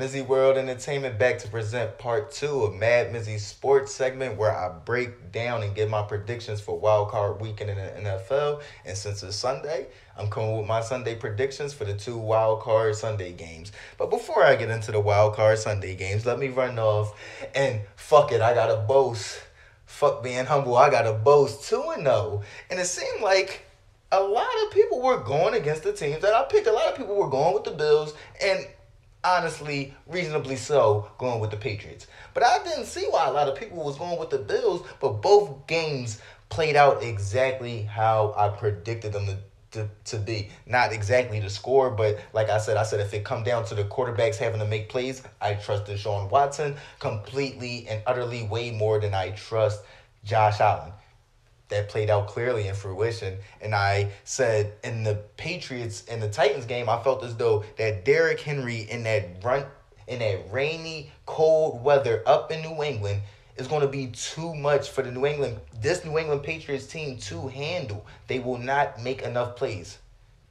MizzyWorld Entertainment back to present part 2 of MadMizzy Sports segment where I break down and give my predictions for Wildcard weekend in the NFL. And since it's Sunday, I'm coming with my Sunday predictions for the two Wildcard Sunday games. But before I get into the Wildcard Sunday games, let me run off and fuck it, I gotta boast. Fuck being humble, I gotta boast 2-0. And it seemed like a lot of people were going against the teams that I picked. A lot of people were going with the Bills, and honestly, reasonably so, going with the Patriots. But I didn't see why a lot of people was going with the Bills, but both games played out exactly how I predicted them to be. Not exactly the score, but like I said if it come down to the quarterbacks having to make plays, I trust Deshaun Watson completely and utterly way more than I trust Josh Allen. That played out clearly in fruition. And I said in the Patriots and the Titans game, I felt as though that Derrick Henry in that rainy, cold weather up in New England is going to be too much for this New England Patriots team to handle. They will not make enough plays.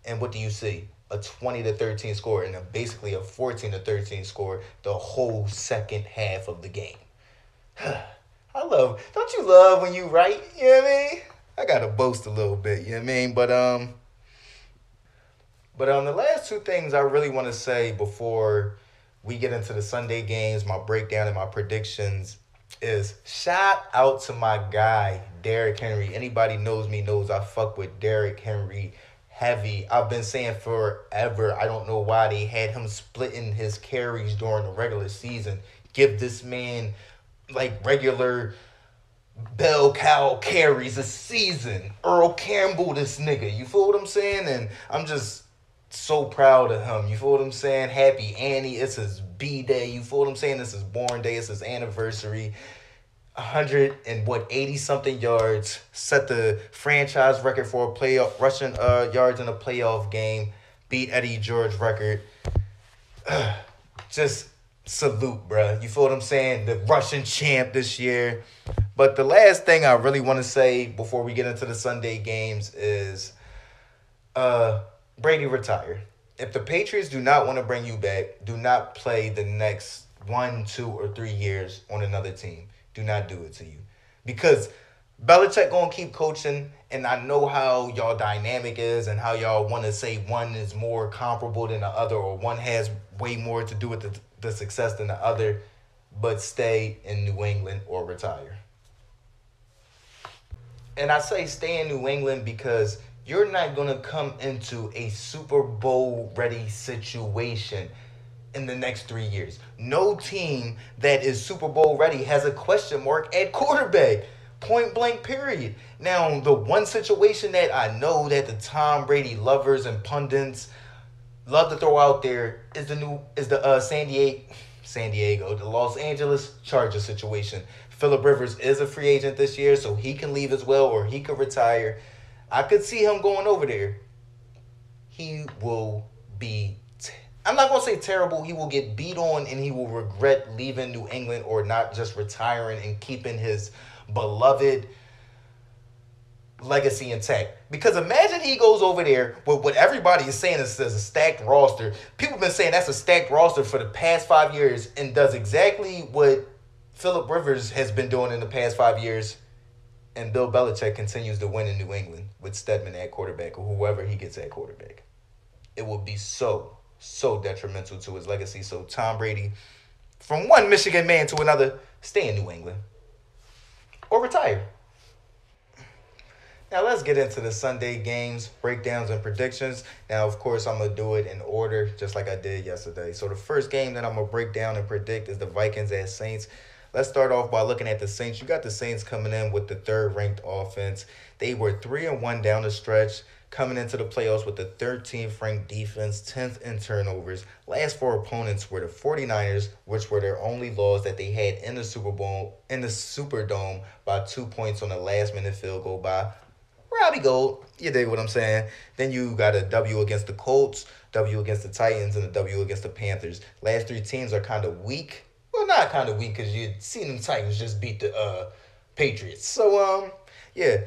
And what do you see? A 20-13 score and basically a 14-13 score the whole second half of the game. Don't you love when you write? You know what I mean? I gotta boast a little bit, you know what I mean? But the last two things I really want to say before we get into the Sunday games, my breakdown and my predictions is shout out to my guy, Derrick Henry. Anybody knows me knows I fuck with Derrick Henry heavy. I've been saying forever, I don't know why they had him splitting his carries during the regular season. Give this man like regular bell cow carries a season. Earl Campbell, this nigga. You feel what I'm saying? And I'm just so proud of him. You feel what I'm saying? Happy Annie. It's his B-day. You feel what I'm saying? It's his born day. It's his anniversary. 80 something yards. Set the franchise record for a playoff rushing yards in a playoff game. Beat Eddie George record. Just salute, bruh. You feel what I'm saying? The Russian champ this year. But the last thing I really want to say before we get into the Sunday games is Brady retire. If the Patriots do not want to bring you back, do not play the next 1, 2, or 3 years on another team. Do not do it to you. Because Belichick going to keep coaching, and I know how y'all dynamic is and how y'all want to say one is more comparable than the other or one has way more to do with the success than the other, but stay in New England or retire. And I say stay in New England because you're not going to come into a Super Bowl ready situation in the next 3 years. No team that is Super Bowl ready has a question mark at quarterback. Point blank period. Now, the one situation that I know that the Tom Brady lovers and pundits love to throw out there is the San Diego, the Los Angeles Chargers situation. Phillip Rivers is a free agent this year, so he can leave as well, or he could retire. I could see him going over there. He will be, I'm not going to say terrible. He will get beat on, and he will regret leaving New England or not just retiring and keeping his beloved legacy intact. Because imagine he goes over there with what everybody is saying is a stacked roster. People have been saying that's a stacked roster for the past 5 years and does exactly what Phillip Rivers has been doing in the past 5 years. And Bill Belichick continues to win in New England with Stedman at quarterback or whoever he gets at quarterback. It will be so detrimental to his legacy. So Tom Brady, from one Michigan man to another, stay in New England or retire. Now let's get into the Sunday games, breakdowns, and predictions. Now, of course, I'm going to do it in order, just like I did yesterday. So the first game that I'm going to break down and predict is the Vikings at Saints. Let's start off by looking at the Saints. You got the Saints coming in with the third-ranked offense. They were 3-1 down the stretch, coming into the playoffs with the 13th-ranked defense, 10th in turnovers. Last four opponents were the 49ers, which were their only loss that they had in the Superdome by 2 points on the last-minute field goal by Robbie Gold. You dig what I'm saying? Then you got a W against the Colts, W against the Titans, and a W against the Panthers. Last three teams are kind of weak. Well, not kind of weak because you'd seen them Titans just beat the Patriots. So, yeah.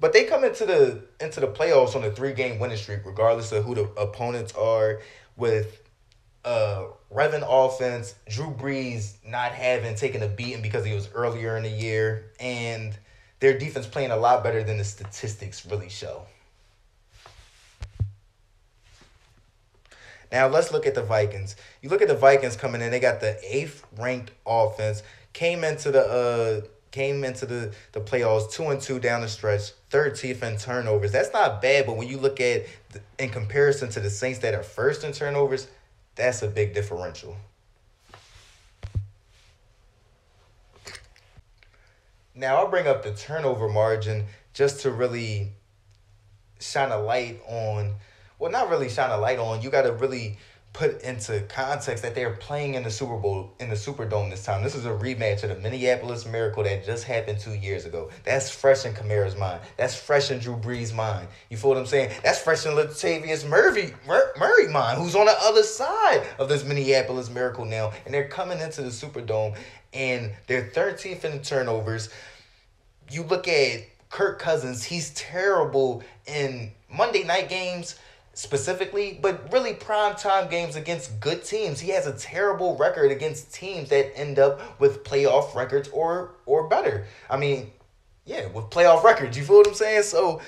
But they come into the playoffs on a 3-game winning streak, regardless of who the opponents are, with Revin offense, Drew Brees not having taken a beating because he was earlier in the year, and their defense playing a lot better than the statistics really show. Now let's look at the Vikings. You look at the Vikings coming in; they got the eighth ranked offense. Came into the playoffs 2-2 down the stretch, 13th in turnovers. That's not bad, but when you look at in comparison to the Saints that are first in turnovers, that's a big differential. Now I'll bring up the turnover margin just to really shine a light on, well, not really shine a light on, you got to really put into context that they're playing in the Super Bowl, in the Superdome this time. This is a rematch of the Minneapolis Miracle that just happened 2 years ago. That's fresh in Kamara's mind. That's fresh in Drew Brees' mind. You feel what I'm saying? That's fresh in Latavius Murray mind, who's on the other side of this Minneapolis Miracle now. And they're coming into the Superdome, and they're 13th in the turnovers. You look at Kirk Cousins, he's terrible in Monday night games specifically, but really primetime games against good teams. He has a terrible record against teams that end up with playoff records or better. I mean, yeah, with playoff records. You feel what I'm saying? So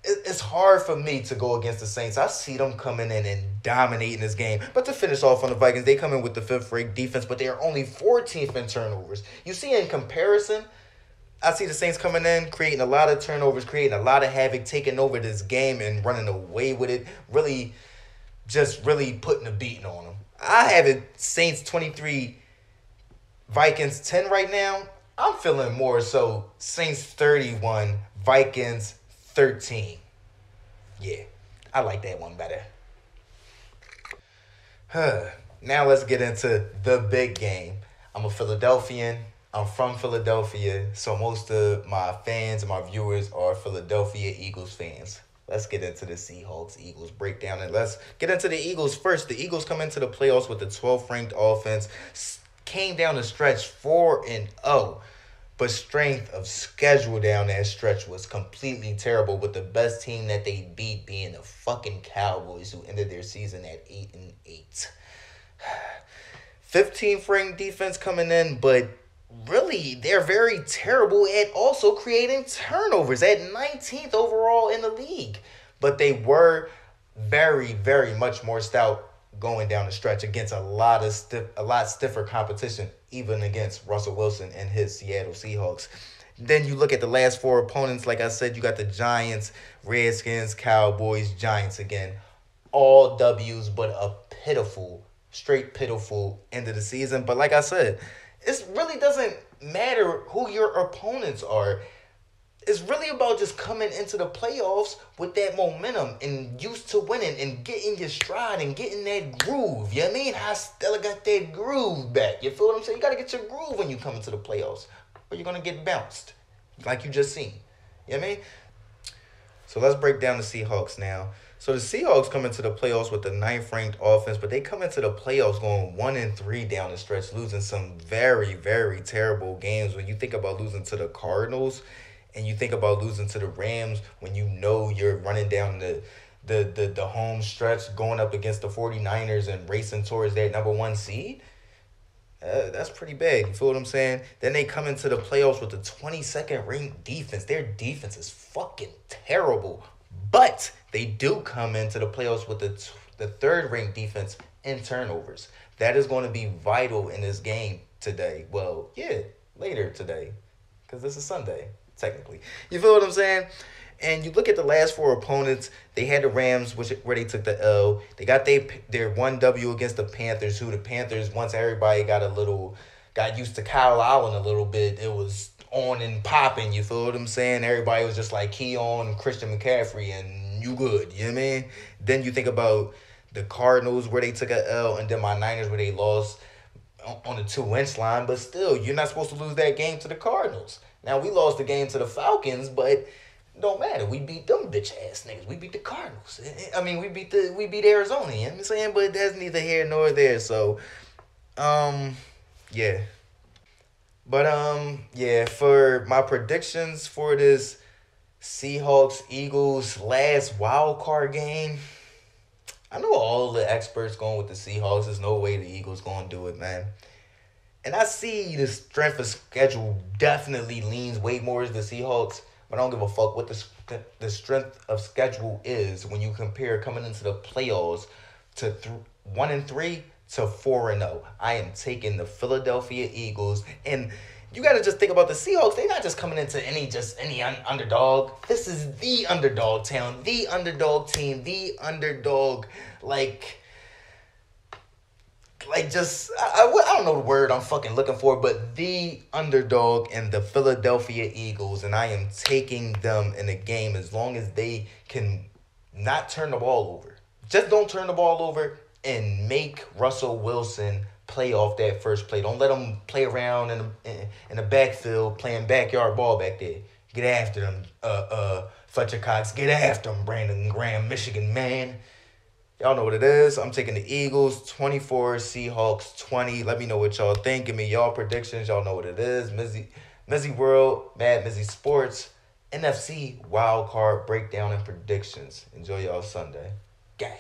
it's hard for me to go against the Saints. I see them coming in and dominating this game. But to finish off on the Vikings, they come in with the fifth-ranked defense, but they are only 14th in turnovers. You see, in comparison, I see the Saints coming in, creating a lot of turnovers, creating a lot of havoc, taking over this game and running away with it. Really, just really putting a beating on them. I have it Saints 23, Vikings 10 right now. I'm feeling more so Saints 31, Vikings 13. Yeah, I like that one better. Now let's get into the big game. I'm a Philadelphian. I'm from Philadelphia, so most of my fans and my viewers are Philadelphia Eagles fans. Let's get into the Seahawks-Eagles breakdown, and let's get into the Eagles first. The Eagles come into the playoffs with the 12th ranked offense, came down the stretch 4-0, but strength of schedule down that stretch was completely terrible, with the best team that they beat being the fucking Cowboys, who ended their season at 8-8. 15th ranked defense coming in, but really, they're very terrible at also creating turnovers, at 19th overall in the league. But they were very, very much more stout going down the stretch against a lot stiffer competition, even against Russell Wilson and his Seattle Seahawks. Then you look at the last four opponents. Like I said, you got the Giants, Redskins, Cowboys, Giants again. All W's, but a straight pitiful end of the season. But like I said, it really doesn't matter who your opponents are. It's really about just coming into the playoffs with that momentum and used to winning and getting your stride and getting that groove. You know what I mean? How Stella got that groove back. You feel what I'm saying? You got to get your groove when you come into the playoffs, or you're going to get bounced like you just seen. You know what I mean? So let's break down the Seahawks now. So the Seahawks come into the playoffs with the 9th ranked offense, but they come into the playoffs going 1-3 down the stretch, losing some very, very terrible games. When you think about losing to the Cardinals and you think about losing to the Rams, when you know you're running down the home stretch, going up against the 49ers and racing towards that number one seed, that's pretty bad. You feel what I'm saying? Then they come into the playoffs with the 22nd ranked defense. Their defense is fucking terrible. But they do come into the playoffs with the 3rd ranked defense in turnovers. That is going to be vital in this game today. Well, yeah, later today, because this is Sunday, technically. You feel what I'm saying? And you look at the last four opponents. They had the Rams, where they took the L. They got their 1 W against the Panthers, who the Panthers, once everybody got used to Kyle Allen a little bit, it was on and popping. You feel what I'm saying? Everybody was just like key on Christian McCaffrey and you good. You know what I mean? Then you think about the Cardinals, where they took a L, and then my Niners, where they lost on the 2-inch line. But still, you're not supposed to lose that game to the Cardinals. Now, we lost the game to the Falcons, but don't matter. We beat them bitch ass niggas. We beat the Cardinals. I mean, we beat Arizona. You know what I'm saying? But that's neither here nor there. So, yeah. But yeah, for my predictions for this Seahawks Eagles last wild card game, I know all the experts going with the Seahawks. There's no way the Eagles going to do it, man. And I see the strength of schedule definitely leans way more to the Seahawks, but I don't give a fuck what the strength of schedule is when you compare coming into the playoffs to 1-3 to 4-0. I am taking the Philadelphia Eagles, and you got to just think about the Seahawks. They're not just coming into any underdog. This is the underdog town, the underdog team, the underdog just I don't know the word I'm fucking looking for, but the underdog and the Philadelphia Eagles, and I am taking them in the game as long as they can not turn the ball over. Just don't turn the ball over and make Russell Wilson play off that first play. Don't let him play around in the backfield playing backyard ball back there. Get after them, Fletcher Cox. Get after them, Brandon Graham, Michigan man. Y'all know what it is. I'm taking the Eagles 24, Seahawks 20. Let me know what y'all think. Give me y'all predictions. Y'all know what it is. MizzyWorld, MadMizzy Sports, NFC, Wildcard breakdown and predictions. Enjoy y'all Sunday. Gang.